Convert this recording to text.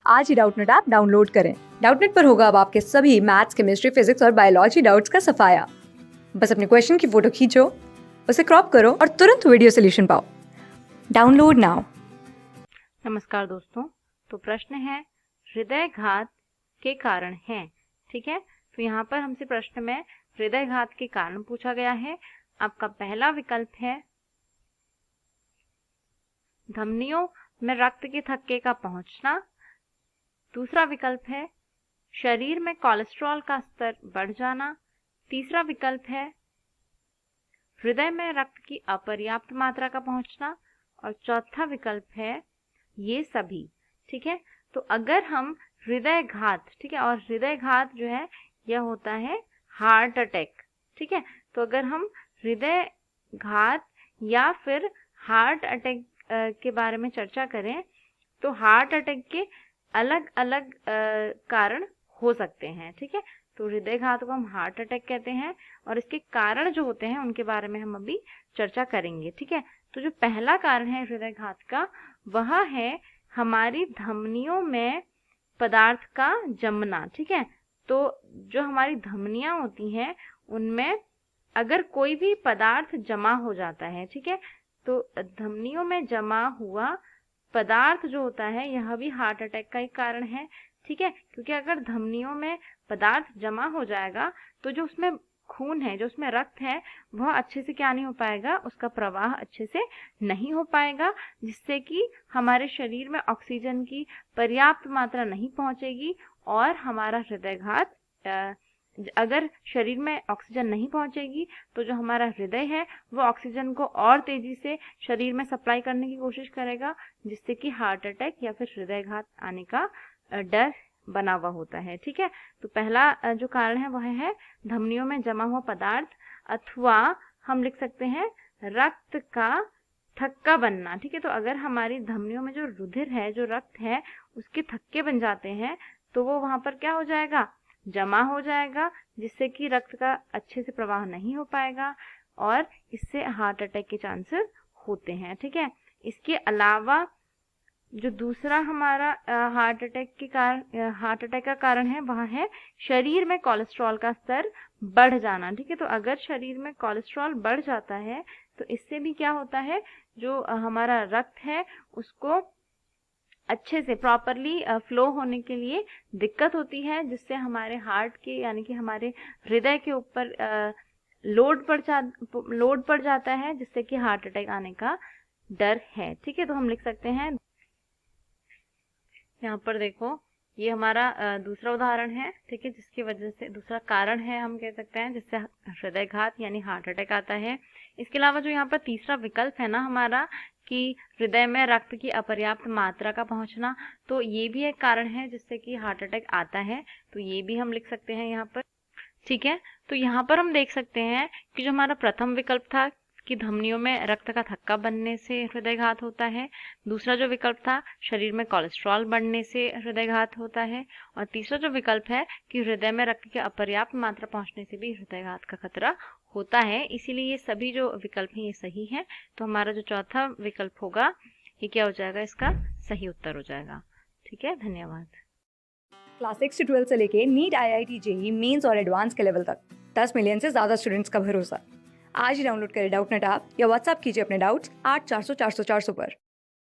आज ही Doubtnut app download करें। Doubtnut पर होगा अब आपके सभी मैथ्स, केमिस्ट्री, फिजिक्स और बायोलॉजी डाउट्स का सफाया। बस अपने क्वेश्चन की फोटो खींचो, उसे क्रॉप करो और तुरंत वीडियो सोल्यूशन पाओ। Download now. नमस्कार दोस्तों, तो प्रश्न है हृदयघात के कारण हैं। ठीक है, तो यहाँ पर हमसे प्रश्न में हृदयघात के कारण पूछा गया है। आपका पहला विकल्प है धमनियों में रक्त के थक्के का पहुंचना। दूसरा विकल्प है शरीर में कोलेस्ट्रॉल का स्तर बढ़ जाना। तीसरा विकल्प है हृदय में रक्त की अपर्याप्त मात्रा का पहुंचना। और चौथा विकल्प है ये सभी। ठीक है, तो अगर हम हृदयघात, ठीक है, और हृदयघात जो है यह होता है हार्ट अटैक। ठीक है, तो अगर हम हृदयघात या फिर हार्ट अटैक के बारे में चर्चा करें तो हार्ट अटैक के अलग अलग कारण हो सकते हैं। ठीक है, तो हृदयघात को हम हार्ट अटैक कहते हैं और इसके कारण जो होते हैं उनके बारे में हम अभी चर्चा करेंगे। ठीक है, तो जो पहला कारण है हृदयघात का वह है हमारी धमनियों में पदार्थ का जमना। ठीक है, तो जो हमारी धमनियां होती हैं उनमें अगर कोई भी पदार्थ जमा हो जाता है, ठीक है, तो धमनियों में जमा हुआ पदार्थ जो होता है यह भी हार्ट अटैक का एक कारण है। ठीक है, क्योंकि अगर धमनियों में पदार्थ जमा हो जाएगा तो जो उसमें खून है, जो उसमें रक्त है, वह अच्छे से क्या नहीं हो पाएगा, उसका प्रवाह अच्छे से नहीं हो पाएगा, जिससे कि हमारे शरीर में ऑक्सीजन की पर्याप्त मात्रा नहीं पहुंचेगी और हमारा हृदयघात अगर शरीर में ऑक्सीजन नहीं पहुंचेगी तो जो हमारा हृदय है वो ऑक्सीजन को और तेजी से शरीर में सप्लाई करने की कोशिश करेगा, जिससे कि हार्ट अटैक या फिर हृदयघात आने का डर बना हुआ होता है। ठीक है, तो पहला जो कारण है वह है धमनियों में जमा हुआ पदार्थ, अथवा हम लिख सकते हैं रक्त का थक्का बनना। ठीक है, तो अगर हमारी धमनियों में जो रुधिर है, जो रक्त है, उसके थक्के बन जाते हैं तो वो वहां पर क्या हो जाएगा, जमा हो जाएगा, जिससे कि रक्त का अच्छे से प्रवाह नहीं हो पाएगा और इससे हार्ट अटैक के चांसेस होते हैं। ठीक है, इसके अलावा जो दूसरा हमारा हार्ट अटैक का कारण है वह है शरीर में कोलेस्ट्रॉल का स्तर बढ़ जाना। ठीक है, तो अगर शरीर में कोलेस्ट्रॉल बढ़ जाता है तो इससे भी क्या होता है, जो हमारा रक्त है उसको अच्छे से प्रॉपरली फ्लो होने के लिए दिक्कत होती है, जिससे हमारे हार्ट के यानी कि हमारे हृदय के ऊपर लोड पड़ जाता है, जिससे कि हार्ट अटैक आने का डर है। ठीक है, तो हम लिख सकते हैं, यहाँ पर देखो ये हमारा दूसरा उदाहरण है। ठीक है, जिसकी वजह से दूसरा कारण है हम कह सकते हैं जिससे हृदयघात यानी हार्ट अटैक आता है। इसके अलावा जो यहाँ पर तीसरा विकल्प है ना हमारा कि हृदय में रक्त की अपर्याप्त मात्रा का पहुंचना, तो ये भी एक कारण है जिससे कि हार्ट अटैक आता है, तो ये भी हम लिख सकते हैं यहाँ पर। ठीक है, तो यहाँ पर हम देख सकते हैं कि जो हमारा प्रथम विकल्प था कि धमनियों में रक्त का थक्का बनने से हृदयघात होता है, दूसरा जो विकल्प था शरीर में कोलेस्ट्रॉल बढ़ने से हृदयघात होता है, और तीसरा जो विकल्प है कि हृदय में रक्त की अपर्याप्त मात्रा पहुंचने से भी हृदयघात का खतरा होता है। इसीलिए ये सभी जो विकल्प हैं ये सही है, तो हमारा जो चौथा विकल्प होगा ये क्या हो जाएगा, इसका सही उत्तर हो जाएगा। ठीक है, धन्यवाद। क्लास 6 से 12 से लेके नीट, IIT, JEE मेंस और एडवांस के लेवल तक 10 मिलियन से ज्यादा स्टूडेंट्स का भरोसा। आज ही डाउनलोड करें डाउटनेट ऐप या व्हाट्सएप कीजिए अपने डाउट्स 8400 400 400 पर।